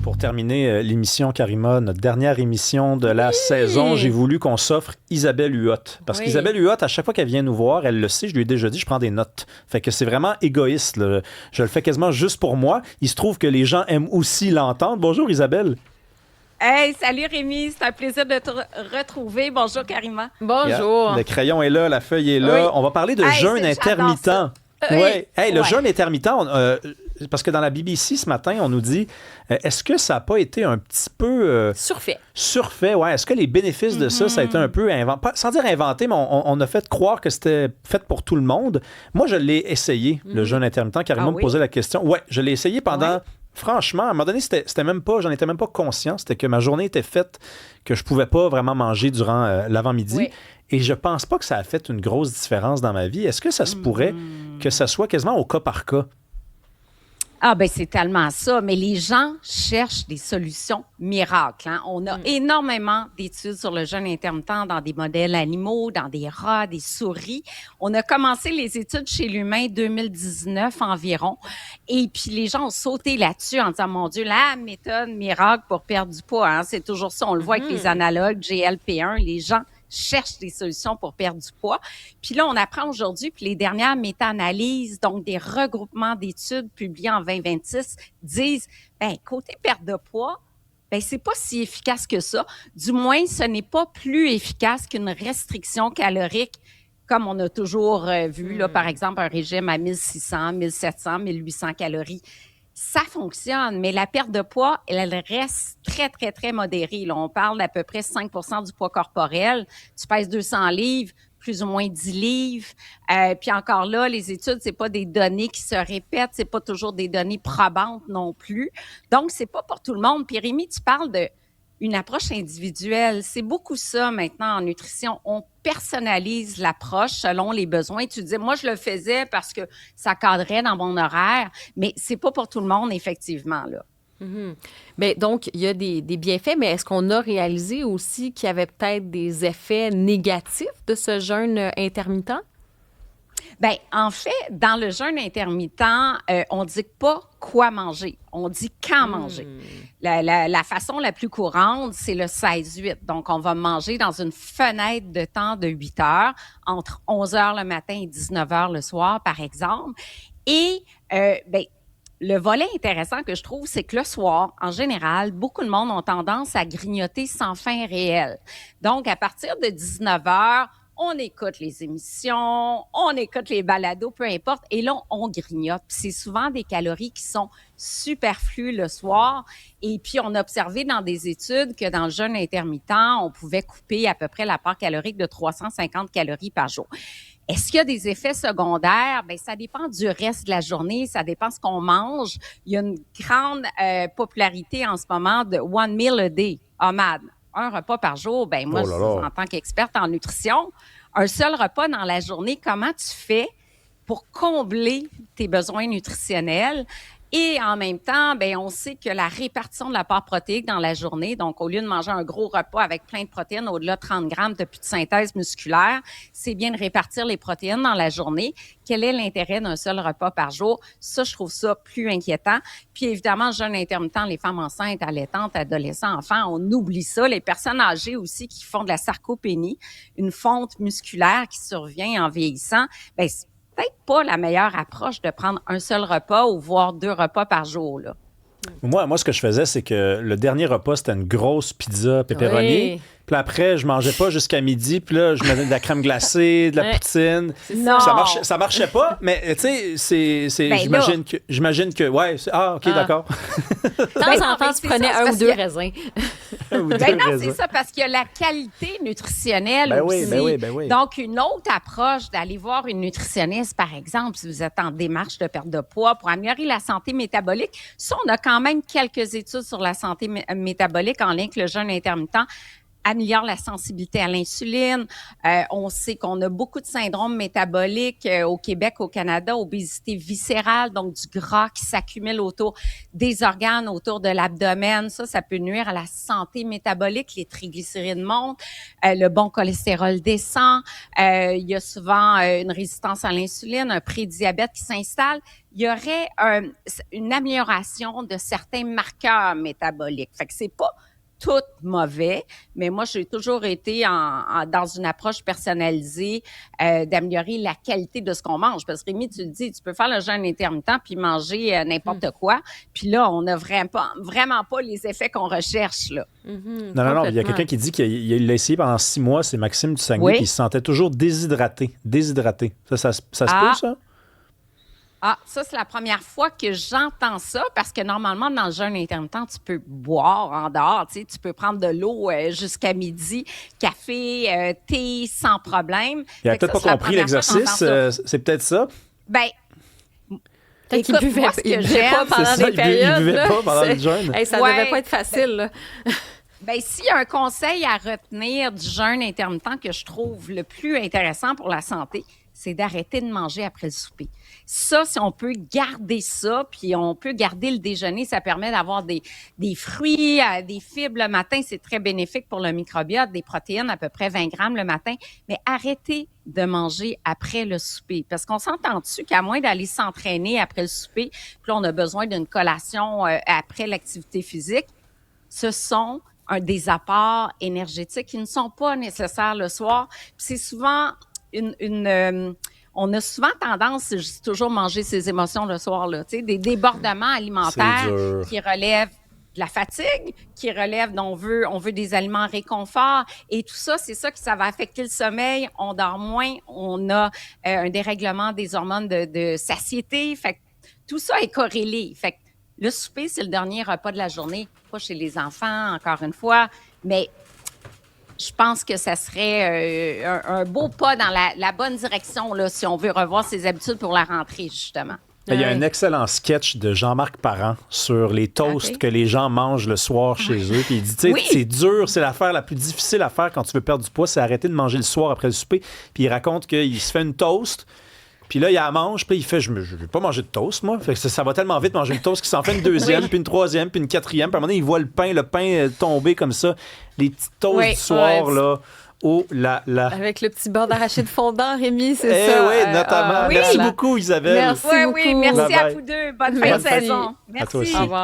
Pour terminer l'émission, Karima, notre dernière émission de la saison, j'ai voulu qu'on s'offre Isabelle Huot. Parce qu'Isabelle Huot, à chaque fois qu'elle vient nous voir, elle le sait, je lui ai déjà dit, je prends des notes. Fait que c'est vraiment égoïste, là. Je le fais quasiment juste pour moi. Il se trouve que les gens aiment aussi l'entendre. Bonjour Isabelle. Hey, salut Rémi, c'est un plaisir de te retrouver. Bonjour Karima. Bonjour. Le crayon est là, la feuille est là. Oui. On va parler de jeûne intermittent. Oui. Hey, le jeûne intermittent, parce que dans la BBC ce matin, on nous dit, est-ce que ça n'a pas été un petit peu... Surfait, ouais. Est-ce que les bénéfices de ça a été un peu inventé? Sans dire inventé, mais on a fait croire que c'était fait pour tout le monde. Moi, je l'ai essayé, le jeûne intermittent. Karima me posait la question. Ouais, je l'ai essayé pendant... Franchement, à un moment donné, c'était même pas, j'en étais même pas conscient. C'était que ma journée était faite, que je pouvais pas vraiment manger durant l'avant-midi. Oui. Et je pense pas que ça a fait une grosse différence dans ma vie. Est-ce que ça se pourrait que ça soit quasiment au cas par cas? Ah ben c'est tellement ça, mais les gens cherchent des solutions miracles. Hein? On a énormément d'études sur le jeûne intermittent dans des modèles animaux, dans des rats, des souris. On a commencé les études chez l'humain 2019 environ, et puis les gens ont sauté là-dessus en disant, mon Dieu, la méthode miracle pour perdre du poids, hein? C'est toujours ça, on le voit avec les analogues GLP-1, les gens cherchent des solutions pour perdre du poids. Puis là, on apprend aujourd'hui, puis les dernières méta-analyses, donc des regroupements d'études publiés en 2026, disent, côté perte de poids, c'est pas si efficace que ça. Du moins, ce n'est pas plus efficace qu'une restriction calorique, comme on a toujours vu, là, par exemple, un régime à 1600, 1700, 1800 calories. Ça fonctionne, mais la perte de poids, elle reste très, très, très modérée. Là, on parle d'à peu près 5 du poids corporel. Tu pèses 200 livres, plus ou moins 10 livres. Puis encore là, les études, c'est pas des données qui se répètent, c'est pas toujours des données probantes non plus. Donc, c'est pas pour tout le monde. Puis Rémi, tu parles d'une approche individuelle. C'est beaucoup ça maintenant en nutrition. On personnalise l'approche selon les besoins. Tu disais, moi, je le faisais parce que ça cadrait dans mon horaire, mais c'est pas pour tout le monde, effectivement, là. Bien, donc, il y a des bienfaits, mais est-ce qu'on a réalisé aussi qu'il y avait peut-être des effets négatifs de ce jeûne intermittent? Bien, en fait, dans le jeûne intermittent, on dit pas quoi manger, on dit quand manger. La façon la plus courante, c'est le 16-8. Donc, on va manger dans une fenêtre de temps de 8 heures, entre 11 heures le matin et 19 heures le soir, par exemple. Et, le volet intéressant que je trouve, c'est que le soir, en général, beaucoup de monde ont tendance à grignoter sans fin réelle. Donc, à partir de 19 heures, on écoute les émissions, on écoute les balados, peu importe, et là, on grignote. Puis c'est souvent des calories qui sont superflues le soir. Et puis, on a observé dans des études que dans le jeûne intermittent, on pouvait couper à peu près la part calorique de 350 calories par jour. Est-ce qu'il y a des effets secondaires? Bien, ça dépend du reste de la journée, ça dépend ce qu'on mange. Il y a une grande popularité en ce moment de one meal a day, OMAD. Un repas par jour, bien moi, en tant qu'experte en nutrition, un seul repas dans la journée, comment tu fais pour combler tes besoins nutritionnels? Et en même temps, bien, on sait que la répartition de l'apport protéique dans la journée, donc au lieu de manger un gros repas avec plein de protéines, au-delà de 30 grammes, tu n'as plus de synthèse musculaire, c'est bien de répartir les protéines dans la journée. Quel est l'intérêt d'un seul repas par jour? Ça, je trouve ça plus inquiétant. Puis évidemment, jeûne intermittent, les femmes enceintes, allaitantes, adolescents, enfants, on oublie ça. Les personnes âgées aussi qui font de la sarcopénie, une fonte musculaire qui survient en vieillissant, bien, c'est peut-être pas la meilleure approche de prendre un seul repas ou voire 2 repas par jour, là. Moi, ce que je faisais, c'est que le dernier repas, c'était une grosse pizza pepperoni. Oui. Puis après, je mangeais pas jusqu'à midi. Puis là, je mettais de la crème glacée, de la poutine. Non. Ça marchait pas, mais tu sais, j'imagine que ouais, OK, d'accord. De temps en temps, tu prenais un ou deux raisins. C'est ça, parce qu'il y a la qualité nutritionnelle aussi. Ben oui. Donc, une autre approche d'aller voir une nutritionniste, par exemple, si vous êtes en démarche de perte de poids pour améliorer la santé métabolique. Ça, on a quand même quelques études sur la santé métabolique en lien avec le jeûne intermittent. améliore la sensibilité à l'insuline. On sait qu'on a beaucoup de syndromes métaboliques au Québec, au Canada, obésité viscérale, donc du gras qui s'accumule autour des organes, autour de l'abdomen. Ça peut nuire à la santé métabolique. Les triglycérides montent, le bon cholestérol descend. Il y a souvent une résistance à l'insuline, un prédiabète qui s'installe. Il y aurait une amélioration de certains marqueurs métaboliques. Fait que c'est pas tout mauvais, mais moi, j'ai toujours été dans une approche personnalisée d'améliorer la qualité de ce qu'on mange. Parce que Rémi, tu le dis, tu peux faire le jeûne intermittent puis manger n'importe quoi. Puis là, on n'a vraiment pas les effets qu'on recherche, là. Non. Il y a quelqu'un qui dit qu'il l'a essayé pendant 6 mois, c'est Maxime du Saguenay, puis il se sentait toujours déshydraté. Ça se peut, ça? Ah, ça, c'est la première fois que j'entends ça parce que normalement, dans le jeûne intermittent, tu peux boire en dehors, tu sais, tu peux prendre de l'eau jusqu'à midi, café, thé, sans problème. Il n'a peut-être pas compris l'exercice, c'est peut-être ça? Ben, peut-être qu'il buvait pas pendant des périodes. Il buvait pas pendant le jeûne. Ça devait pas être facile, là. Bien, s'il y a un conseil à retenir du jeûne intermittent que je trouve le plus intéressant pour la santé, c'est d'arrêter de manger après le souper. Ça, si on peut garder ça, puis on peut garder le déjeuner, ça permet d'avoir des fruits, des fibres le matin. C'est très bénéfique pour le microbiote, des protéines, à peu près 20 grammes le matin. Mais arrêtez de manger après le souper. Parce qu'on s'entend-tu qu'à moins d'aller s'entraîner après le souper, puis là, on a besoin d'une collation après l'activité physique, ce sont des apports énergétiques qui ne sont pas nécessaires le soir. Puis c'est souvent on a souvent tendance, je dis toujours, manger ses émotions le soir, là, tu sais, des débordements alimentaires qui relèvent de la fatigue, qui relèvent on veut des aliments réconfort. Et tout ça, c'est ça que ça va affecter le sommeil. On dort moins, on a un dérèglement des hormones de satiété. Fait que tout ça est corrélé. Fait que le souper, c'est le dernier repas de la journée, pas chez les enfants, encore une fois, mais je pense que ça serait un beau pas dans la bonne direction là, si on veut revoir ses habitudes pour la rentrée, justement. Il y a un excellent sketch de Jean-Marc Parent sur les toasts que les gens mangent le soir chez eux. Puis il dit, tu sais, c'est dur, c'est l'affaire la plus difficile à faire quand tu veux perdre du poids, c'est arrêter de manger le soir après le souper. Puis il raconte qu'il se fait une toast. Puis là, il la mange, puis il fait, je vais pas manger de toast, moi. Fait que ça va tellement vite manger une toast qu'il s'en fait une deuxième, puis une troisième, puis une quatrième. Puis à un moment donné, il voit le pain tomber comme ça. Les petites toasts du soir, là. Oh là là. Avec le petit beurre d'arachide fondant, Rémi, c'est ça? Oui, notamment. Merci beaucoup, Isabelle. Merci beaucoup. Merci à vous deux. Bonne fin de saison. Merci. À toi aussi. Au revoir.